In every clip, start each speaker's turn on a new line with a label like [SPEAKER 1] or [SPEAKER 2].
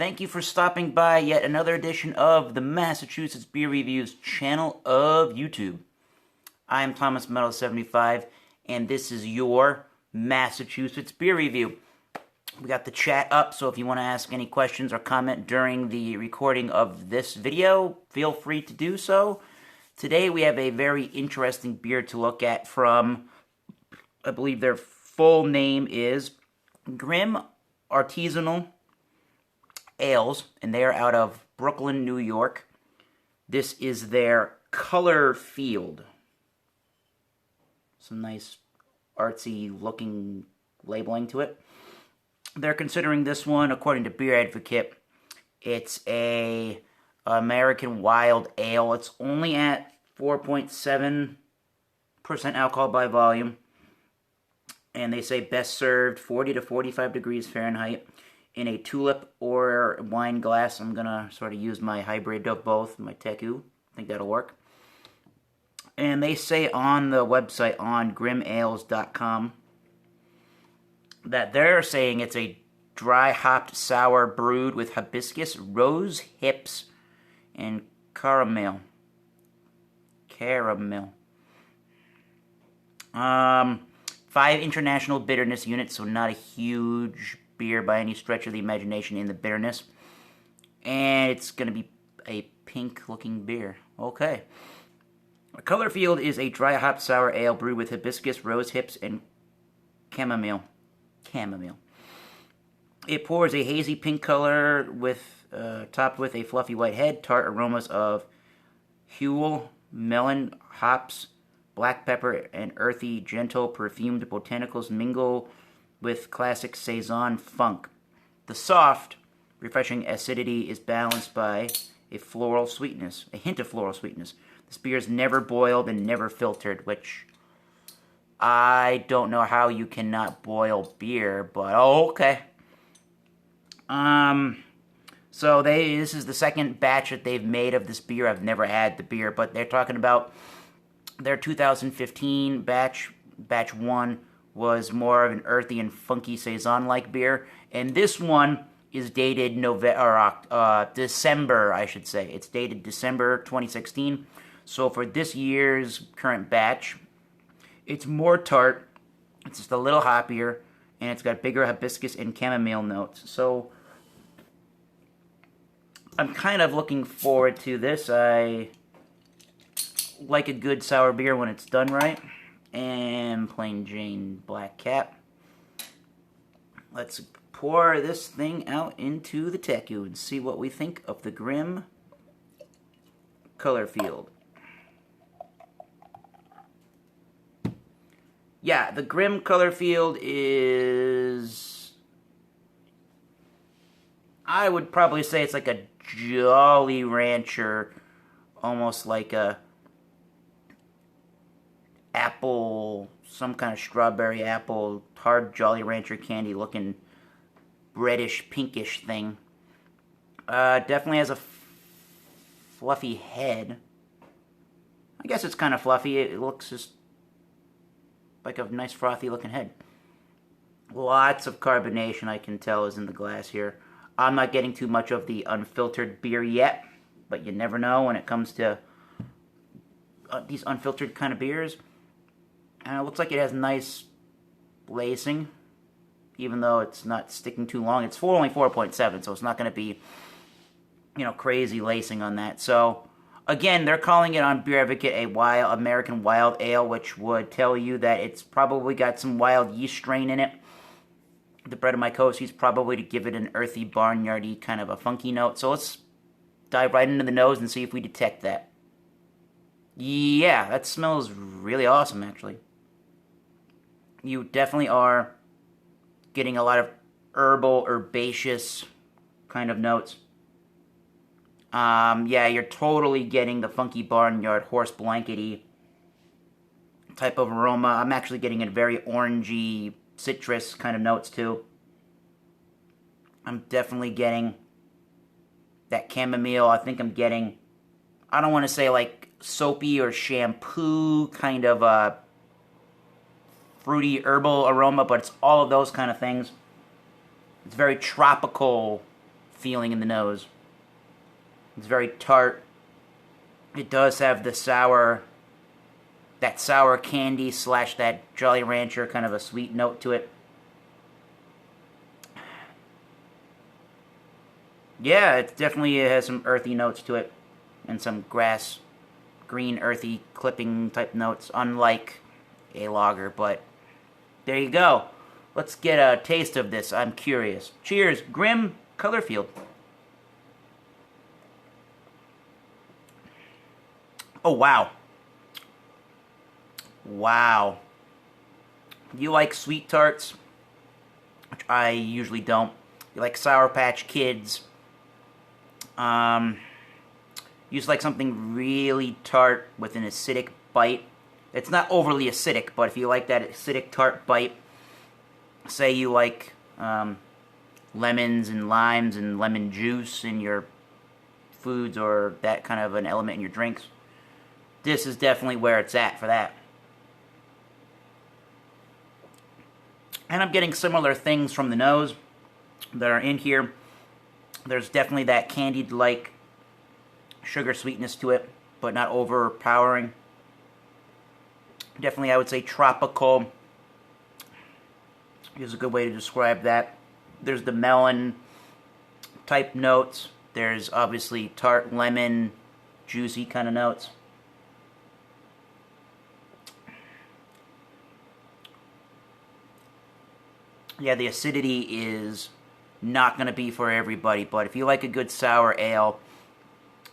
[SPEAKER 1] Thank you for stopping by yet another edition of the Massachusetts Beer Reviews channel of YouTube. I am Thomas Metal75, and this is your Massachusetts Beer Review. We got the chat up, so if you want to ask any questions or comment during the recording of this video, feel free to do so. Today we have a very interesting beer to look at from, I believe their full name is Grimm Artisanal Ales, and they are out of Brooklyn, New York. This is their Color Field. Some nice artsy looking labeling to it. They're considering this one, according to Beer Advocate, it's a American Wild Ale. It's only at 4.7% alcohol by volume. And they say best served 40 to 45 degrees Fahrenheit in a tulip or wine glass. I'm going to sort of use my hybrid of both, my Teku. I think that'll work. And they say on the website, on grimmales.com, that they're saying it's a dry hopped sour brewed with hibiscus, rose hips, and caramel. 5 international bitterness units, so not a huge beer by any stretch of the imagination in the bitterness. And it's going to be a pink-looking beer. Okay. Colorfield is a dry hopped sour ale brewed with hibiscus, rose hips, and chamomile. It pours a hazy pink color with topped with a fluffy white head. Tart aromas of huel, melon, hops, black pepper, and earthy, gentle, perfumed botanicals mingle with classic Saison funk. The soft, refreshing acidity is balanced by a hint of floral sweetness. This beer is never boiled and never filtered, which I don't know how you cannot boil beer, but okay. So this is the second batch that they've made of this beer. I've never had the beer, but they're talking about their 2015 batch. Batch 1 was more of an earthy and funky Saison-like beer, and this one is dated December, I should say. It's dated December 2016. So for this year's current batch, it's more tart, it's just a little hoppier, and it's got bigger hibiscus and chamomile notes. So I'm kind of looking forward to this. I like a good sour beer when it's done right. And plain Jane black cap. Let's pour this thing out into the Teku and see what we think of the Grimm Colorfield. Yeah, the Grimm Colorfield is, I would probably say it's like a Jolly Rancher, almost like a apple, some kind of strawberry apple, hard Jolly Rancher candy looking reddish, pinkish thing. Definitely has a fluffy head. I guess it's kind of fluffy. It looks just like a nice frothy looking head. Lots of carbonation, I can tell, is in the glass here. I'm not getting too much of the unfiltered beer yet, but you never know when it comes to these unfiltered kind of beers. And it looks like it has nice lacing, even though it's not sticking too long. It's only 4.7, so it's not going to be, crazy lacing on that. So again, they're calling it on Beer Advocate a American Wild Ale, which would tell you that it's probably got some wild yeast strain in it. The Brettanomyces probably to give it an earthy, barnyardy, kind of a funky note. So let's dive right into the nose and see if we detect that. Yeah, that smells really awesome, actually. You definitely are getting a lot of herbal, herbaceous kind of notes. Yeah, you're totally getting the funky barnyard, horse blankety type of aroma. I'm actually getting a very orangey, citrus kind of notes too. I'm definitely getting that chamomile. I think I'm getting, I don't want to say like soapy or shampoo kind of a fruity herbal aroma, but it's all of those kind of things. It's very tropical feeling in the nose. It's very tart. It does have the sour, that sour candy slash that Jolly Rancher kind of a sweet note to it. Yeah, it definitely has some earthy notes to it, and some grass, green, earthy, clipping type notes, unlike a lager, but there you go. Let's get a taste of this. I'm curious. Cheers. Grimm Colorfield. Oh, wow. Wow. You like sweet tarts, which I usually don't. You like Sour Patch Kids. You just like something really tart with an acidic bite. It's not overly acidic, but if you like that acidic tart bite, say you like lemons and limes and lemon juice in your foods, or that kind of an element in your drinks, this is definitely where it's at for that. And I'm getting similar things from the nose that are in here. There's definitely that candied-like sugar sweetness to it, but not overpowering. Definitely, I would say tropical is a good way to describe that. There's the melon type notes. There's obviously tart, lemon, juicy kind of notes. Yeah, the acidity is not going to be for everybody, but if you like a good sour ale,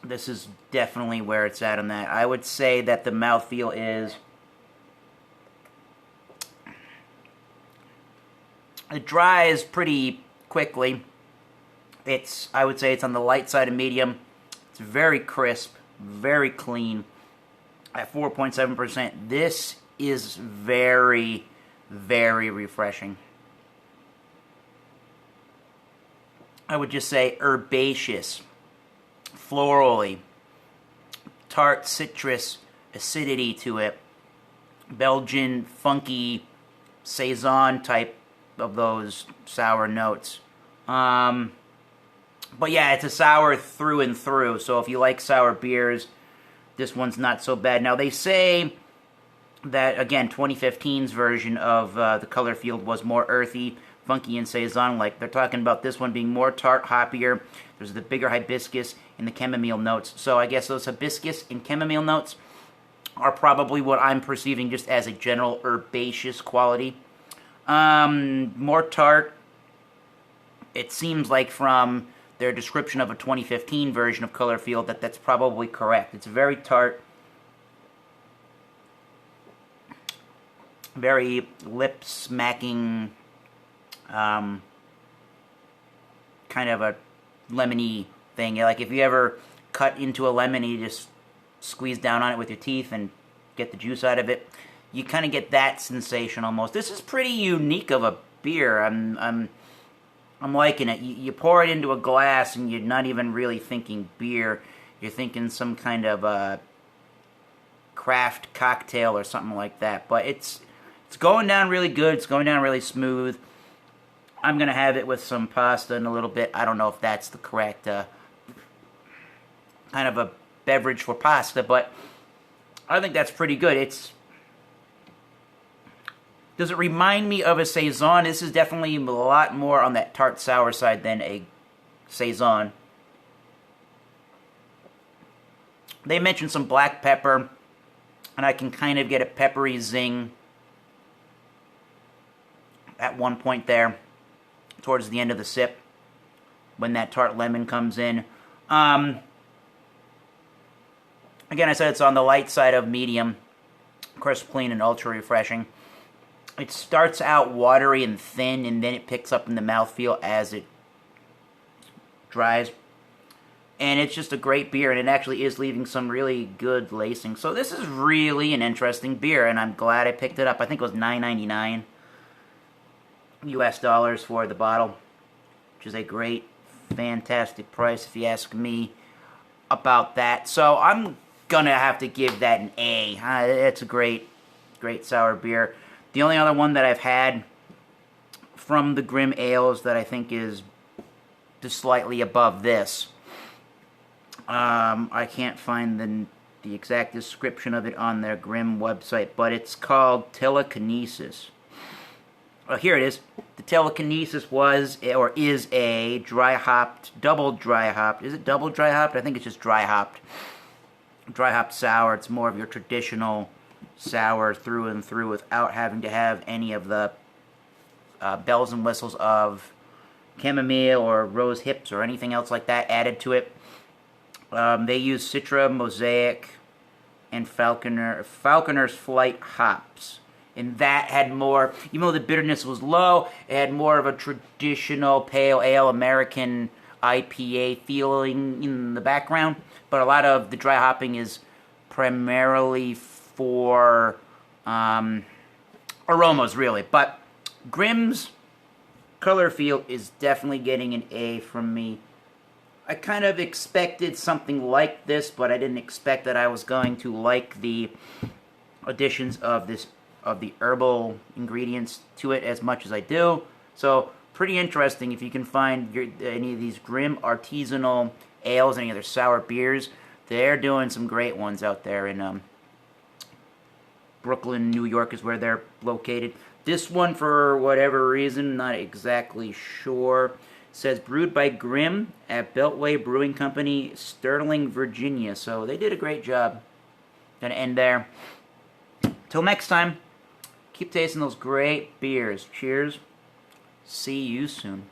[SPEAKER 1] this is definitely where it's at on that. I would say that the mouthfeel is... it dries pretty quickly. I would say it's on the light side of medium. It's very crisp, very clean. At 4.7%, this is very, very refreshing. I would just say herbaceous, florally, tart citrus acidity to it, Belgian funky saison type of those sour notes. But yeah, it's a sour through and through, so if you like sour beers, this one's not so bad. Now they say that, again, 2015's version of the Colorfield was more earthy, funky, and saison-like. They're talking about this one being more tart, hoppier. There's the bigger hibiscus and the chamomile notes. So I guess those hibiscus and chamomile notes are probably what I'm perceiving just as a general herbaceous quality. More tart. It seems like from their description of a 2015 version of Colorfield that's probably correct. It's very tart. Very lip-smacking, kind of a lemony thing. Like if you ever cut into a lemon and you just squeeze down on it with your teeth and get the juice out of it, you kind of get that sensation almost. This is pretty unique of a beer. I'm liking it. You pour it into a glass and you're not even really thinking beer. You're thinking some kind of a craft cocktail or something like that. But it's going down really good. It's going down really smooth. I'm going to have it with some pasta in a little bit. I don't know if that's the correct kind of a beverage for pasta, but I think that's pretty good. Does it remind me of a saison? This is definitely a lot more on that tart sour side than a saison. They mentioned some black pepper, and I can kind of get a peppery zing at one point there, towards the end of the sip, when that tart lemon comes in. Again, I said it's on the light side of medium, crisp, clean, and ultra refreshing. It starts out watery and thin, and then it picks up in the mouthfeel as it dries. And it's just a great beer, and it actually is leaving some really good lacing. So this is really an interesting beer, and I'm glad I picked it up. I think it was $9.99 US dollars for the bottle, which is a great, fantastic price if you ask me about that. So I'm gonna have to give that an A. It's a great, great sour beer. The only other one that I've had from the Grimm ales that I think is just slightly above this. I can't find the exact description of it on their Grimm website, but it's called telekinesis. Here it is. The telekinesis was, or is, a dry hopped, double dry hopped. Is it double dry hopped? I think it's just dry hopped. Dry hopped sour. It's more of your traditional sour through and through without having to have any of the bells and whistles of chamomile or rose hips or anything else like that added to it. They use Citra, Mosaic, and Falconer's Flight hops. And that had more, even though the bitterness was low, it had more of a traditional pale ale American IPA feeling in the background. But a lot of the dry hopping is primarily for aromas, really. But Grimm's color feel is definitely getting an A from me. I kind of expected something like this, but I didn't expect that I was going to like the additions of the herbal ingredients to it as much as I do. So pretty interesting if you can find any of these Grimm artisanal ales, any other sour beers. They're doing some great ones out there in Brooklyn, New York is where they're located. This one, for whatever reason, not exactly sure, says brewed by Grimm at Beltway Brewing Company, Sterling, Virginia. So they did a great job. Gonna end there. Till next time, keep tasting those great beers. Cheers. See you soon.